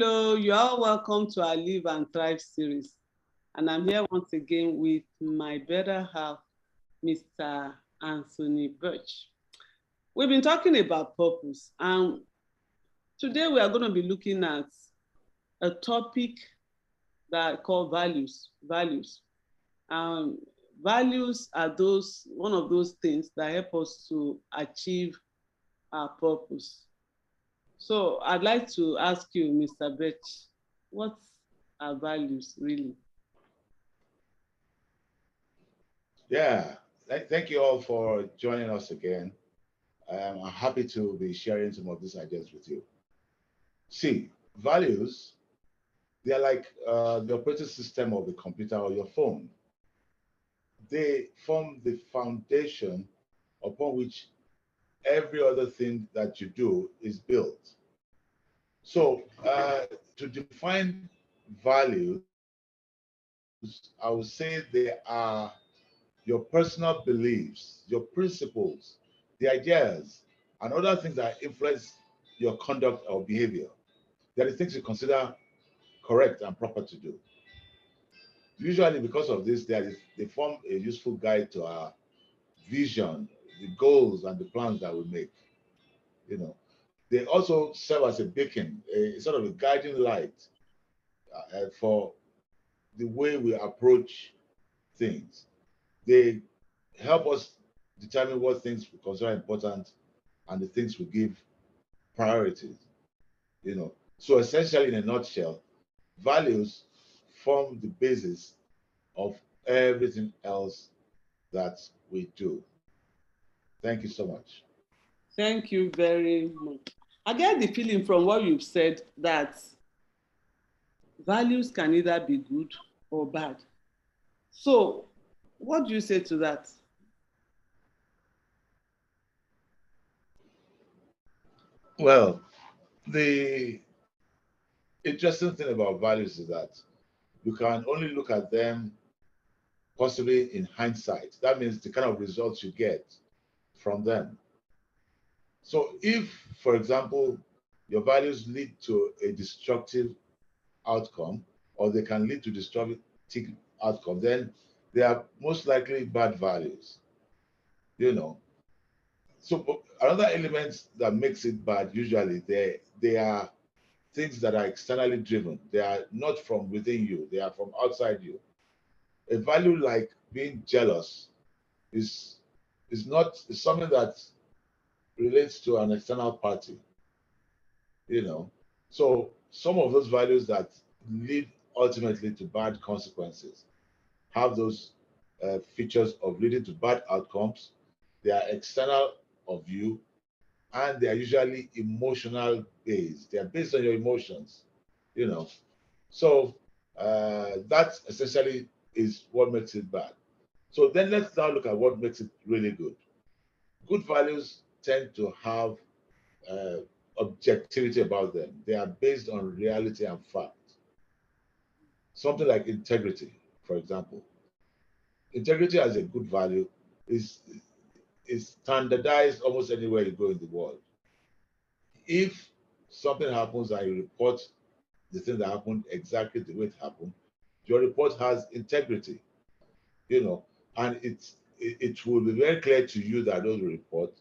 Hello, you are welcome to our Live and Thrive series. And I'm here once again with my better half, Mr. Anthony Birch. We've been talking about purpose, and today we are going to be looking at a topic that I call values. Um, Values are one of those things that help us to achieve our purpose. So I'd like to ask you, Mr. Birch, what are values really? Yeah, thank you all for joining us again. I'm happy to be sharing some of these ideas with you. See, values, they are like the operating system of the computer or your phone. They form the foundation upon which every other thing that you do is built. So, to define values, I would say they are your personal beliefs, your principles, the ideas, and other things that influence your conduct or behavior. They are the things you consider correct and proper to do. Usually, because of this, they form a useful guide to our vision, the goals, and the plans that we make. You know, they also serve as a beacon, a sort of a guiding light for the way we approach things. They help us determine what things we consider important and the things we give priorities. So essentially, in a nutshell, values form the basis of everything else that we do. Thank you so much. Thank you very much. I get the feeling from what you've said that values can either be good or bad. So, what do you say to that? Well, the interesting thing about values is that you can only look at them possibly in hindsight. That means the kind of results you get from them. So, if, for example, your values lead to a destructive outcome, or they can lead to destructive outcome, then they are most likely bad values. You know. So another element that makes it bad usually they are things that are externally driven. They are not from within you. They are from outside you. A value like being jealous is is something that relates to an external party. You know. So some of those values that lead ultimately to bad consequences have those features of leading to bad outcomes. They are external of you, and they are usually emotional based. They are based on your emotions, you know. So that essentially is what makes it bad. So then let's now look at what makes it really good. Good values tend to have uh, objectivity about them. They are based on reality and fact. Something like integrity, for example. Integrity as a good value is is standardized almost anywhere you go in the world. If something happens and you report the thing that happened exactly the way it happened, your report has integrity, you know, and it will be very clear to you that those report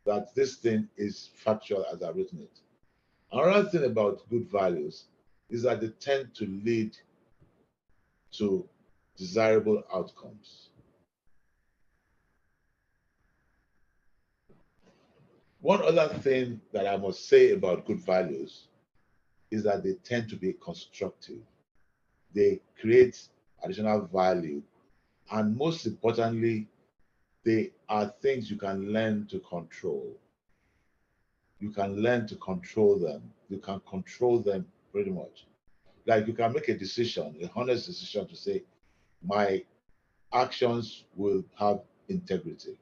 that this thing is factual as I've written it. Another thing about good values is that they tend to lead to desirable outcomes. One other thing that I must say about good values is that they tend to be constructive. They create additional value. And most importantly, they are things you can learn to control. You can learn to control them. You can control them pretty much. Like you can make a decision, a honest decision to say, my actions will have integrity.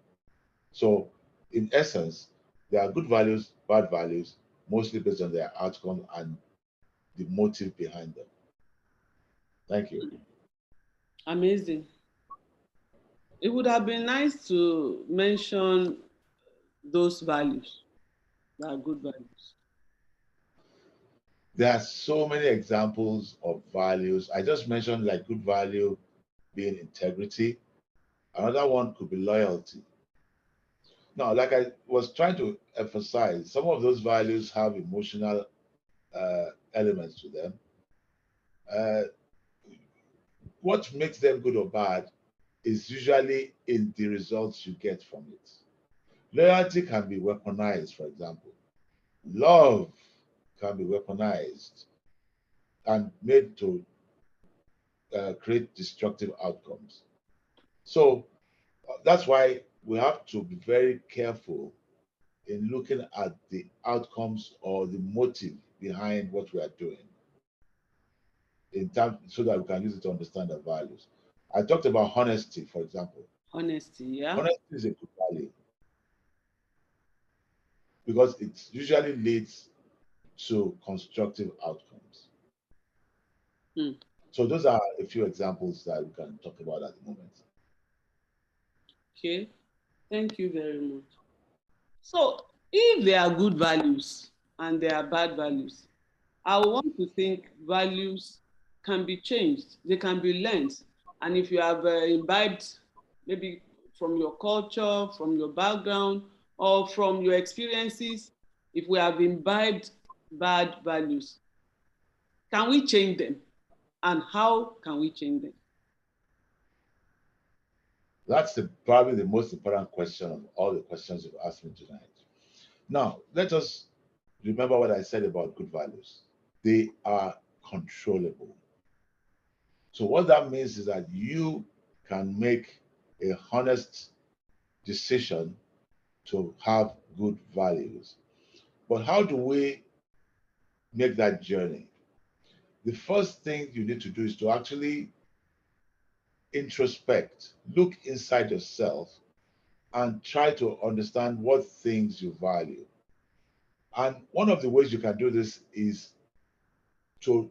So, in essence, there are good values, bad values, mostly based on their outcome and the motive behind them. Thank you. Amazing. It would have been nice to mention those values that are good values. There are so many examples of values. I just mentioned like good value being integrity. Another one could be loyalty. Now, like I was trying to emphasize, some of those values have emotional elements to them. Uh, what makes them good or bad is usually in the results you get from it. Loyalty can be weaponized, for example. Love can be weaponized and made to create destructive outcomes. So that's why we have to be very careful in looking at the outcomes or the motive behind what we are doing in time so that we can use it to understand our values. I talked about honesty, for example. Honesty, yeah. Honesty is a good value because it usually leads to constructive outcomes. Hmm. So those are a few examples that we can talk about at the moment. Okay. Thank you very much. So, if there are good values and there are bad values, I want to think values can be changed, they can be learned. And if you have imbibed maybe from your culture, from your background, or from your experiences, if we have imbibed bad values, can we change them? And how can we change them? That's probably the most important question of all the questions you've asked me tonight. Now, let us remember what I said about good values. They are controllable. So, what that means is that you can make a honest decision to have good values. But how do we make that journey? The first thing you need to do is to actually introspect, look inside yourself, and try to understand what things you value. And one of the ways you can do this is to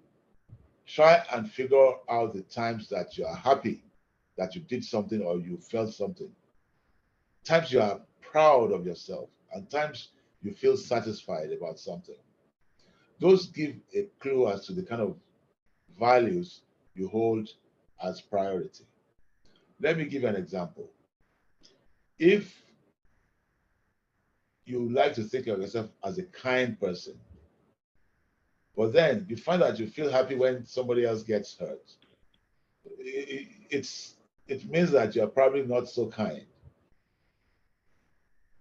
try and figure out the times that you are happy that you did something or you felt something, times you are proud of yourself, and times you feel satisfied about something. Those give a clue as to the kind of values you hold as priority. Let me give you an example. If you like to think of yourself as a kind person, but then you find that you feel happy when somebody else gets hurt, it's it means that you're probably not so kind.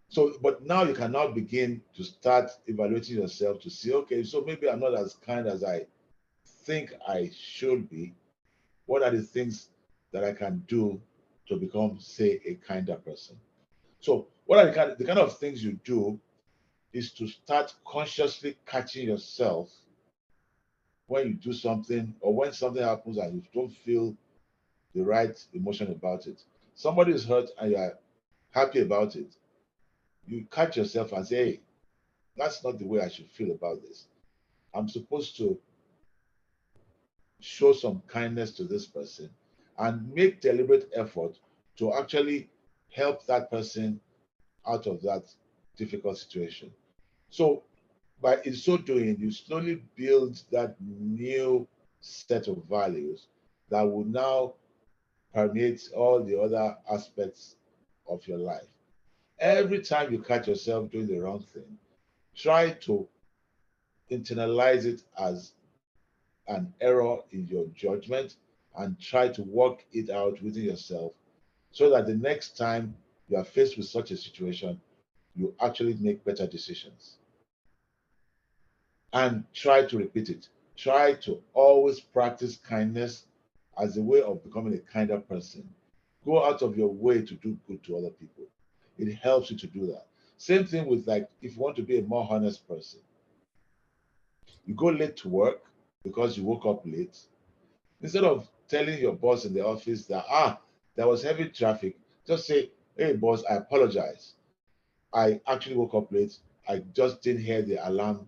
So, but now you can now begin to start evaluating yourself to see, okay, so maybe I'm not as kind as I think I should be. What are the things that I can do to become, say, a kinder person? So, what are the kind of things you do is to start consciously catching yourself when you do something or when something happens and you don't feel the right emotion about it. Somebody is hurt and you're happy about it. You catch yourself and say, hey, that's not the way I should feel about this. I'm supposed to show some kindness to this person and make deliberate effort to actually help that person out of that difficult situation. So by in so doing, you slowly build that new set of values that will now permeate all the other aspects of your life. Every time you catch yourself doing the wrong thing, try to internalize it as an error in your judgment and try to work it out within yourself so that the next time you are faced with such a situation, you actually make better decisions. And try to repeat it. Try to always practice kindness as a way of becoming a kinder person. Go out of your way to do good to other people. It helps you to do that. Same thing with like if you want to be a more honest person, you go late to work because you woke up late. Instead of telling your boss in the office that there was heavy traffic, just say, hey boss, I apologize. I actually woke up late. I just didn't hear the alarm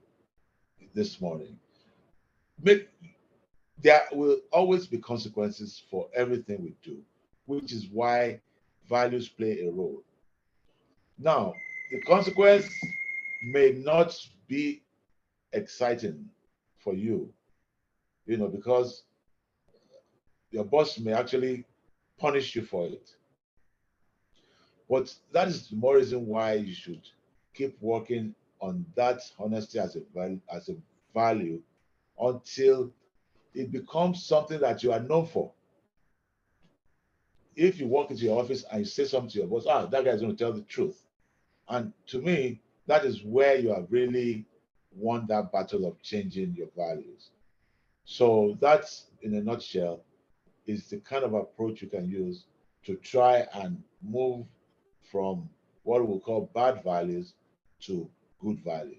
this morning. Make There will always be consequences for everything we do, which is why values play a role. Now, the consequence may not be exciting for you, because your boss may actually punish you for it. But that is the more reason why you should keep working on that honesty as a value until it becomes something that you are known for. If you walk into your office and you say something to your boss, that guy's going to tell the truth. And to me, that is where you have really won that battle of changing your values. So that's, in a nutshell, is the kind of approach you can use to try and move from what we call bad values to good values.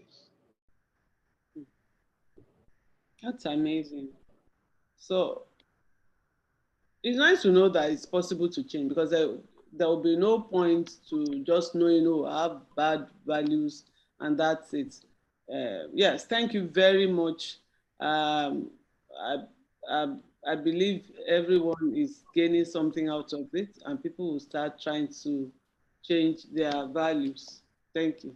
That's amazing. So it's nice to know that it's possible to change, because there will be no point to just knowing, oh, I have bad values and that's it. Yes, thank you very much. Um, I, I, I believe everyone is gaining something out of it, and people will start trying to change their values. Thank you.